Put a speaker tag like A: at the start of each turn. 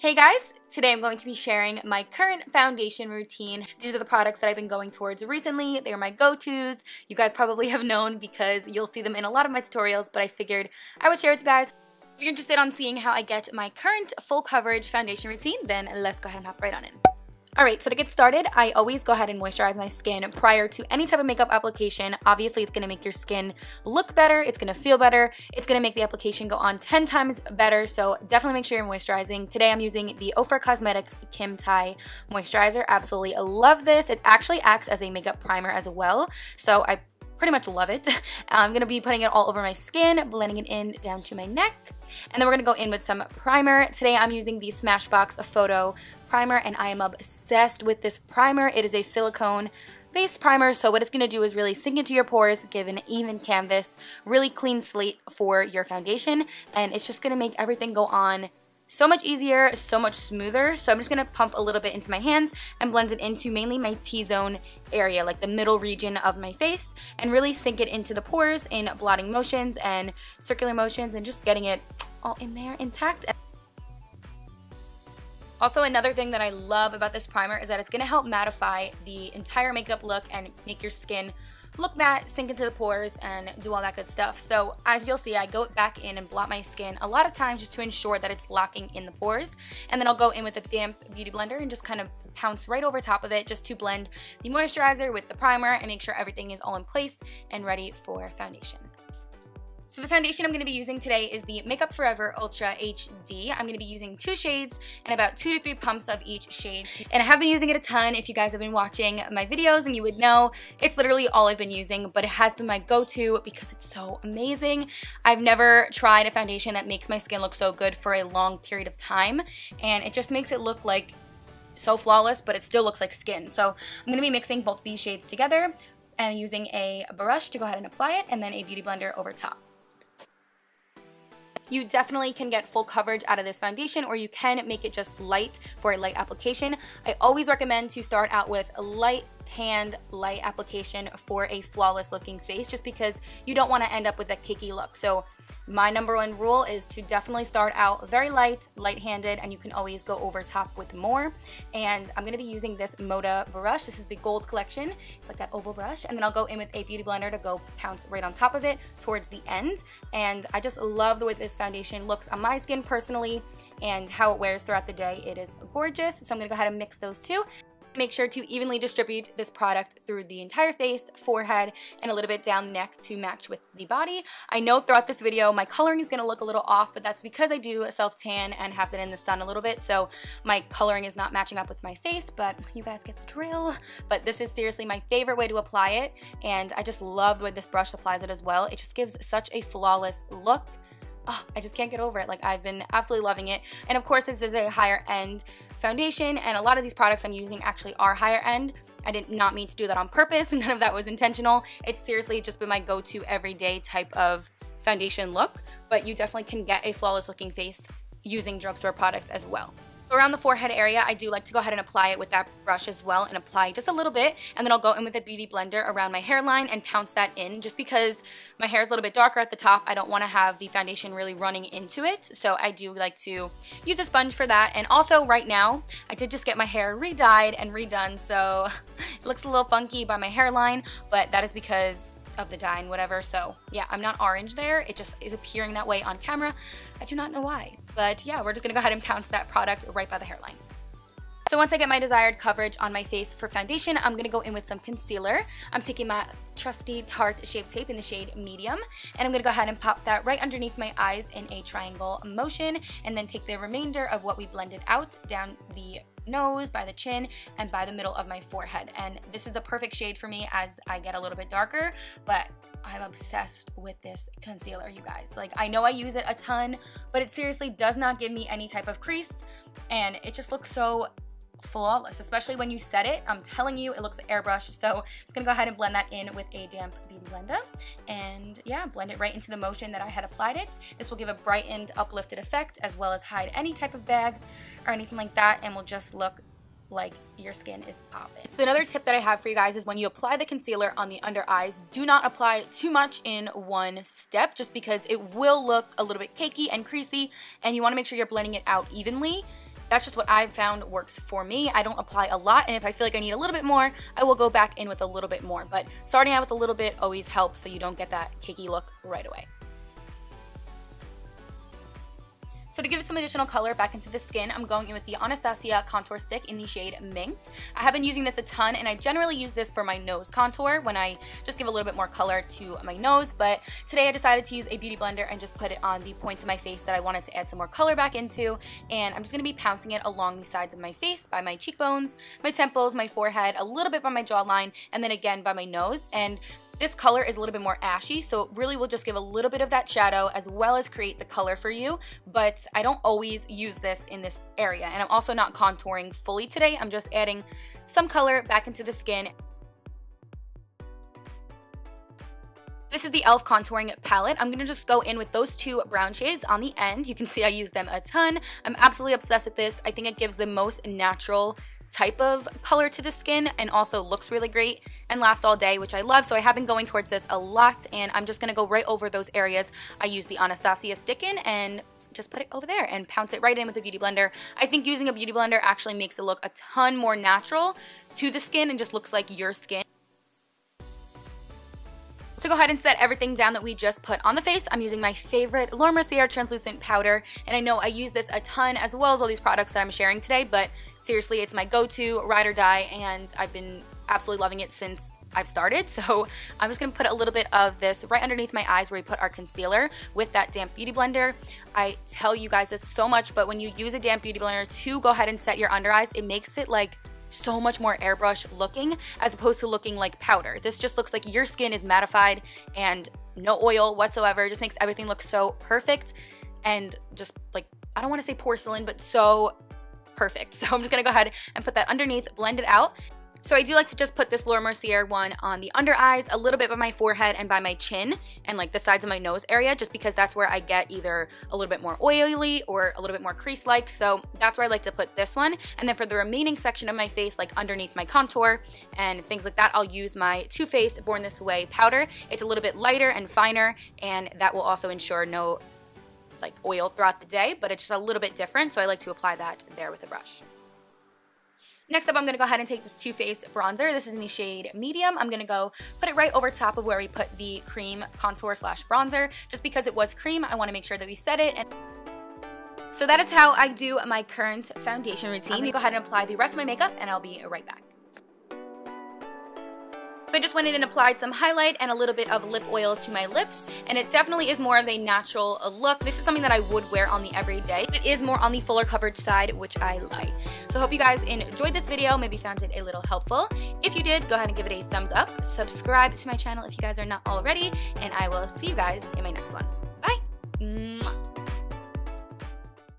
A: Hey guys, today I'm going to be sharing my current foundation routine. These are the products that I've been going towards recently. They're my go-tos. You guys probably have known because you'll see them in a lot of my tutorials, but I figured I would share with you guys. If you're interested on seeing how I get my current full coverage foundation routine, then let's go ahead and hop right on in. Alright, so to get started, I always go ahead and moisturize my skin prior to any type of makeup application. Obviously, it's going to make your skin look better, it's going to feel better, it's going to make the application go on 10 times better, so definitely make sure you're moisturizing. Today, I'm using the Ofra Cosmetics Kim Thai Moisturizer. Absolutely love this. It actually acts as a makeup primer as well, so I pretty much love it. I'm going to be putting it all over my skin, blending it in down to my neck, and then we're going to go in with some primer. Today I'm using the Smashbox Photo Primer, and I am obsessed with this primer. It is a silicone based primer, so what it's going to do is really sink into your pores, give an even canvas, really clean slate for your foundation, and it's just going to make everything go on so much easier, so much smoother. So I'm just going to pump a little bit into my hands and blend it into mainly my T-zone area, like the middle region of my face, and really sink it into the pores in blotting motions and circular motions and just getting it all in there intact. Also, another thing that I love about this primer is that it's going to help mattify the entire makeup look and make your skin look matte, sink into the pores, and do all that good stuff. So as you'll see, I go back in and blot my skin a lot of times just to ensure that it's locking in the pores. And then I'll go in with a damp beauty blender and just kind of pounce right over top of it just to blend the moisturizer with the primer and make sure everything is all in place and ready for foundation. So the foundation I'm going to be using today is the Makeup Forever Ultra HD. I'm going to be using 2 shades and about 2 to 3 pumps of each shade. And I have been using it a ton. If you guys have been watching my videos, and you would know it's literally all I've been using, but it has been my go-to because it's so amazing. I've never tried a foundation that makes my skin look so good for a long period of time, and it just makes it look like so flawless, but it still looks like skin. So I'm going to be mixing both these shades together and using a brush to go ahead and apply it, and then a beauty blender over top. You definitely can get full coverage out of this foundation, or you can make it just light for a light application. I always recommend to start out with a light application for a flawless looking face, just because you don't want to end up with a cakey look. So my #1 rule is to definitely start out very light-handed, and you can always go over top with more. And I'm going to be using this Moda brush. This is the gold collection. It's like that oval brush. And then I'll go in with a beauty blender to go pounce right on top of it towards the end. And I just love the way this foundation looks on my skin personally and how it wears throughout the day. It is gorgeous. So I'm going to go ahead and mix those two. Make sure to evenly distribute this product through the entire face, forehead, and a little bit down the neck to match with the body. I know throughout this video my coloring is going to look a little off, but that's because I do a self-tan and have been in the sun a little bit, so my coloring is not matching up with my face, but you guys get the drill. But this is seriously my favorite way to apply it, and I just love the way this brush applies it as well. It just gives such a flawless look. Oh, I just can't get over it. Like, I've been absolutely loving it. And of course, this is a higher end foundation, and a lot of these products I'm using actually are higher end. I did not mean to do that on purpose. None of that was intentional. It's seriously just been my go-to everyday type of foundation look, but you definitely can get a flawless looking face using drugstore products as well. Around the forehead area, I do like to go ahead and apply it with that brush as well, and apply just a little bit, and then I'll go in with a beauty blender around my hairline and pounce that in, just because my hair is a little bit darker at the top. I don't want to have the foundation really running into it, so I do like to use a sponge for that. And also right now, I did just get my hair re-dyed and redone, so it looks a little funky by my hairline, but that is because of the dye and whatever. So yeah, I'm not orange there. It just is appearing that way on camera. I do not know why, but yeah, we're just gonna go ahead and pounce that product right by the hairline. So once I get my desired coverage on my face for foundation, I'm going to go in with some concealer. I'm taking my trusty Tarte Shape Tape in the shade Medium, and I'm going to go ahead and pop that right underneath my eyes in a triangle motion, and then take the remainder of what we blended out down the nose, by the chin, and by the middle of my forehead. And this is a perfect shade for me as I get a little bit darker, but I'm obsessed with this concealer, you guys. Like, I know I use it a ton, but it seriously does not give me any type of crease, and it just looks so flawless, especially when you set it. I'm telling you, it looks airbrushed. So I'm just gonna go ahead and blend that in with a damp beauty blender, and yeah, blend it right into the motion that I had applied it. This will give a brightened, uplifted effect, as well as hide any type of bag or anything like that, and will just look like your skin is popping. So another tip that I have for you guys is when you apply the concealer on the under eyes, do not apply too much in one step, just because it will look a little bit cakey and creasy, and you want to make sure you're blending it out evenly. that's just what I've found works for me. I don't apply a lot, and if I feel like I need a little bit more, I will go back in with a little bit more. But starting out with a little bit always helps so you don't get that cakey look right away. So to give it some additional color back into the skin, I'm going in with the Anastasia contour stick in the shade Mink. I have been using this a ton, and I generally use this for my nose contour when I just give a little bit more color to my nose, but today I decided to use a beauty blender and just put it on the points of my face that I wanted to add some more color back into, and I'm just going to be pouncing it along the sides of my face, by my cheekbones, my temples, my forehead, a little bit by my jawline, and then again by my nose. And this color is a little bit more ashy, so it really will just give a little bit of that shadow as well as create the color for you, but I don't always use this in this area, and I'm also not contouring fully today. I'm just adding some color back into the skin. This is the e.l.f. contouring palette. I'm going to just go in with those two brown shades on the end. You can see I use them a ton. I'm absolutely obsessed with this. I think it gives the most natural type of color to the skin and also looks really great and lasts all day, which I love. So I have been going towards this a lot, and I'm just going to go right over those areas I use the Anastasia stick in and just put it over there and pounce it right in with the beauty blender. I think using a beauty blender actually makes it look a ton more natural to the skin and just looks like your skin. So go ahead and set everything down that we just put on the face. I'm using my favorite Laura Mercier translucent powder, and I know I use this a ton as well as all these products that I'm sharing today, but seriously, it's my go-to ride or die, and I've been absolutely loving it since I've started. So I'm just going to put a little bit of this right underneath my eyes where we put our concealer with that damp beauty blender. I tell you guys this so much, but when you use a damp beauty blender to go ahead and set your under eyes, it makes it like so much more airbrush looking as opposed to looking like powder. This just looks like your skin is mattified and no oil whatsoever. It just makes everything look so perfect and just like, I don't want to say porcelain, but so perfect. So I'm just going to go ahead and put that underneath, blend it out. So I do like to just put this Laura Mercier one on the under eyes, a little bit by my forehead and by my chin and like the sides of my nose area, just because that's where I get either a little bit more oily or a little bit more crease-like. So that's where I like to put this one. And then for the remaining section of my face, like underneath my contour and things like that, I'll use my Too Faced Born This Way powder. It's a little bit lighter and finer, and that will also ensure no like oil throughout the day, but it's just a little bit different. So I like to apply that there with a brush. Next up, I'm going to go ahead and take this Too Faced bronzer. This is in the shade Medium. I'm going to go put it right over top of where we put the cream contour slash bronzer. Just because it was cream, I want to make sure that we set it. And so that is how I do my current foundation routine. I'm going to go ahead and apply the rest of my makeup, and I'll be right back. So I just went in and applied some highlight and a little bit of lip oil to my lips, and it definitely is more of a natural look. This is something that I would wear on the everyday. It is more on the fuller coverage side, which I like. So I hope you guys enjoyed this video, maybe found it a little helpful. If you did, go ahead and give it a thumbs up. Subscribe to my channel if you guys are not already, and I will see you guys in my next one. Bye! Mwah.